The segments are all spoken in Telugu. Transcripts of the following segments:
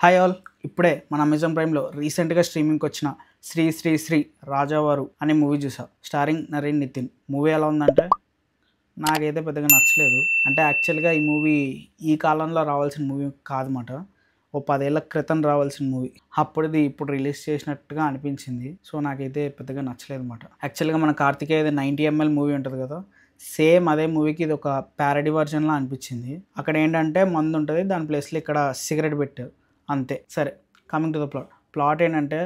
Hi all. ఇప్పుడే మన అమెజాన్ ప్రైమ్లో రీసెంట్గా స్ట్రీమింగ్కి వచ్చిన శ్రీ శ్రీ శ్రీ రాజావారు అనే మూవీ చూసా. స్టారింగ్ నరేన్ నితిన్. మూవీ ఎలా ఉందంటే నాకైతే పెద్దగా నచ్చలేదు. అంటే యాక్చువల్గా ఈ మూవీ ఈ కాలంలో రావాల్సిన మూవీ కాదన్నమాట. ఓ 10 ఏళ్ల క్రితం రావాల్సిన మూవీ. అప్పుడుది ఇప్పుడు రిలీజ్ చేసినట్టుగా అనిపించింది. సో నాకైతే పెద్దగా నచ్చలేదు అనమాట. యాక్చువల్గా మన కార్తికేయది 90 ml మూవీ ఉంటుంది కదా, సేమ్ అదే మూవీకి ఇది ఒక ప్యారడీ వర్జన్లా అనిపించింది. అక్కడ ఏంటంటే మందు ఉంటుంది, దాని ప్లేస్లో ఇక్కడ సిగరెట్ పెట్టారు అంతే. సరే, కమింగ్ టు ద ప్లాట్ ఏంటంటే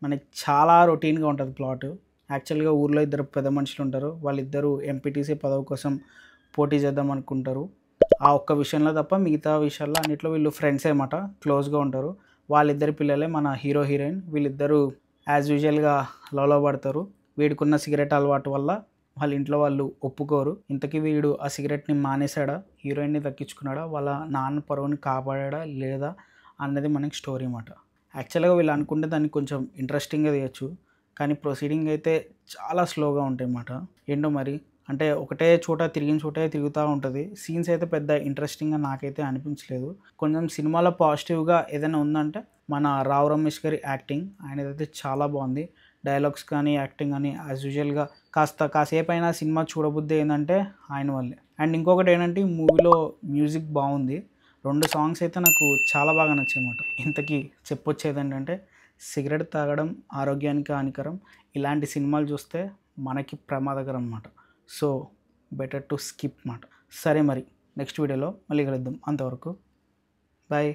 మనకి చాలా రొటీన్గా ఉంటుంది ప్లాట్. యాక్చువల్గా ఊర్లో ఇద్దరు పెద్ద మనుషులు ఉంటారు. వాళ్ళిద్దరూ ఎంపీటీసీ పదవి కోసం పోటీ చేద్దాం అనుకుంటారు. ఆ ఒక్క విషయంలో తప్ప మిగతా విషయాల్లో అన్నిట్లో వీళ్ళు ఫ్రెండ్స్ అన్నమాట, క్లోజ్గా ఉంటారు. వాళ్ళిద్దరి పిల్లలే మన హీరో హీరోయిన్. వీళ్ళిద్దరూ యాజ్ యూజువల్గా లవ్లో పడతారు. వీడికున్న సిగరెట్ అలవాటు వల్ల వాళ్ళ ఇంట్లో వాళ్ళు ఒప్పుకోరు. ఇంతకీ వీడు ఆ సిగరెట్ని మానేశాడా, హీరోయిన్ని దక్కించుకున్నాడా, వాళ్ళ నాన్న పరువుని కాపాడా లేదా అన్నది మనకి స్టోరీ అన్నమాట. యాక్చువల్గా వీళ్ళు అనుకుంటే దాన్ని కొంచెం ఇంట్రెస్టింగ్గా తీయచ్చు, కానీ ప్రొసీడింగ్ అయితే చాలా స్లోగా ఉంటాయి అన్నమాట. ఏంటో మరి, అంటే ఒకటే చోట తిరిగిన చోటే తిరుగుతూ ఉంటుంది. సీన్స్ అయితే పెద్ద ఇంట్రెస్టింగ్గా నాకైతే అనిపించలేదు. కొంచెం సినిమాలో పాజిటివ్గా ఏదైనా ఉందంటే మన రావు రమేష్ గారి యాక్టింగ్, ఆయనదైతే చాలా బాగుంది. డైలాగ్స్ కానీ యాక్టింగ్ కానీ యాజ్ యూజువల్గా కాసేపు అయినా సినిమా చూడబుద్ది ఏంటంటే ఆయన వల్లే. అండ్ ఇంకొకటి ఏంటంటే ఈ మూవీలో మ్యూజిక్ బాగుంది. 2 సాంగ్స్ అయితే నాకు చాలా బాగా నచ్చాయి అన్నమాట. ఇంతకీ చెప్పొచ్చేది ఏంటంటే సిగరెట్ తాగడం ఆరోగ్యానికి హానికరం. ఇలాంటి సినిమాలు చూస్తే మనకి ప్రమాదకరం అన్నమాట. సో బెటర్ టు స్కిప్ మాట. సరే మరి, నెక్స్ట్ వీడియోలో మళ్ళీ కలుద్దాం. అంతవరకు బాయ్.